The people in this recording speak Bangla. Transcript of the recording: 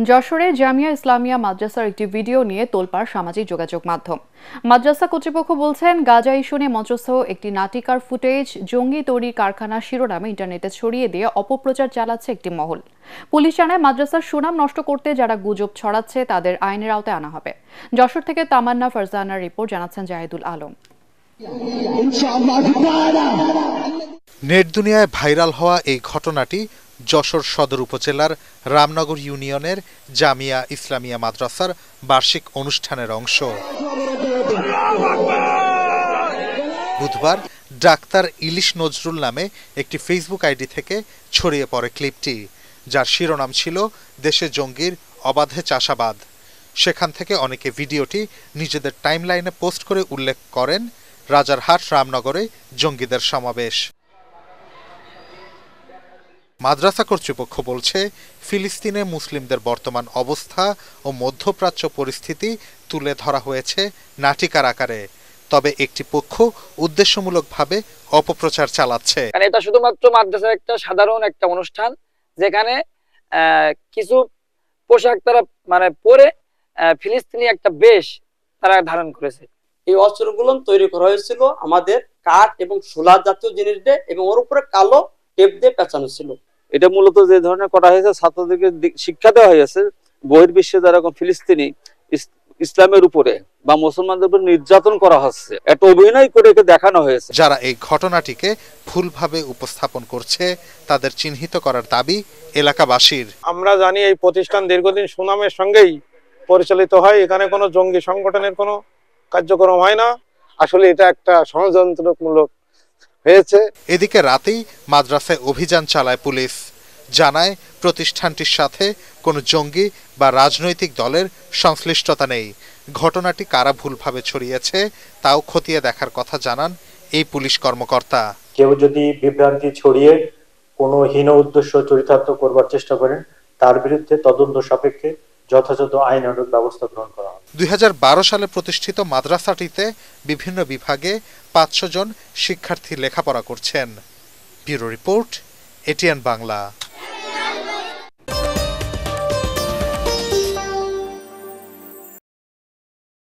যশোরে জামিয়া ইসলামিয়া মাদ্রাসার একটি ভিডিও নিয়ে তোলপাড় সামাজিক যোগাযোগ মাধ্যম। মাদ্রাসা কর্তৃপক্ষ বলছেন, গাজা ইস্যু নিয়ে মঞ্চস্থ একটি নাটিকার ফুটেজ জঙ্গি তৈরি কারখানা শিরোনামে ইন্টারনেটে ছড়িয়ে দিয়ে অপপ্রচার চালাচ্ছে একটি মহল। পুলিশ জানায়, মাদ্রাসার সুনাম নষ্ট করতে যারা গুজব ছড়াচ্ছে তাদের আইনের আওতায় আনা হবে। যশোর থেকে তামান্না ফারজানার রিপোর্ট, জানাচ্ছেন জাহিদুল আলম। নেট দুনিয়ায় ভাইরাল হওয়া এই ঘটনাটি যশোর সদর উপজেলার রামনগর ইউনিয়নের জামিয়া ইসলামিয়া মাদ্রাসার বার্ষিক অনুষ্ঠানের অংশ। বুধবার ডাক্তার ইলিশ নজরুল নামে একটি ফেসবুক আইডি থেকে ছড়িয়ে পড়ে ক্লিপটি, যার শিরোনাম ছিল দেশে জঙ্গির অবাধে চাষাবাদ। সেখান থেকে অনেকে ভিডিওটি নিজেদের টাইমলাইনে পোস্ট করে উল্লেখ করেন রাজারহাট রামনগরে জঙ্গিদের সমাবেশ। মাদ্রাসা কর্তৃপক্ষ বলছে, ফিলিস্তিনে মুসলিমদের বর্তমান অবস্থা ও মধ্যপ্রাচ্য পরিস্থিতি তুলে ধরা হয়েছে নাটিকার আকারে, তবে একটি পক্ষ উদ্দেশ্যমূলকভাবে অপপ্রচার চালাচ্ছে। এটা শুধুমাত্র মাদ্রাসার একটা সাধারণ একটা অনুষ্ঠান, যেখানে কিছু পোশাক তারা পরে ফিলিস্তিনি একটা বেশ তারা ধারণ করেছে। এই অস্ত্রগুলো তৈরি করা হয়েছিল আমাদের কাঠ এবং শোলা জাতীয় জিনিস দিয়ে, এবং ওর উপরে কালো টেপ দিয়ে পেঁচানো ছিল। এটা মূলত যে ধরনের করা হয়েছে, ছাত্রদেরকে শিক্ষা দেওয়া হয়েছে বহির্বিশ্বে যারা ফিলিস্তিনি ইসলামের উপরে বা মুসলমানদের উপর নির্যাতন করা হচ্ছে, একটা অভিনয় করে একে দেখানো হয়েছে। যারা এই ঘটনাটিকে ভুলভাবে উপস্থাপন করছে তাদের চিহ্নিত করার দাবি এলাকাবাসীর। আমরা জানি এই প্রতিষ্ঠান দীর্ঘদিন সুনামের সঙ্গেই পরিচালিত হয়, এখানে কোনো জঙ্গি সংগঠনের কোনো কার্যক্রম হয় না। আসলে এটা একটা ষড়যন্ত্রমূলক হয়েছে। এদিকে রাতেই মাদ্রাসায় অভিযান চালায় পুলিশ, জানায় প্রতিষ্ঠানটির সাথে কোনো জঙ্গি বা রাজনৈতিক দলের সংশ্লিষ্টতা নেই। ঘটনাটি কারা ভুলভাবে ছড়িয়েছে তাও খতিয়ে দেখার কথা জানান এই পুলিশ কর্মকর্তা। কেউ যদি বিভ্রান্তি ছড়িয়ে কোনো হীন উদ্দেশ্য চরিতার্থ করবার চেষ্টা করেন, তার বিরুদ্ধে তদন্ত সাপেক্ষে যথাযথ আইনানুগ ব্যবস্থা গ্রহণ করা হবে। 2012 সালে প্রতিষ্ঠিত মাদ্রাসাটিতে বিভিন্ন বিভাগে 500 জন শিক্ষার্থী লেখাপড়া করছেন। Bureau report, ATN Bangla.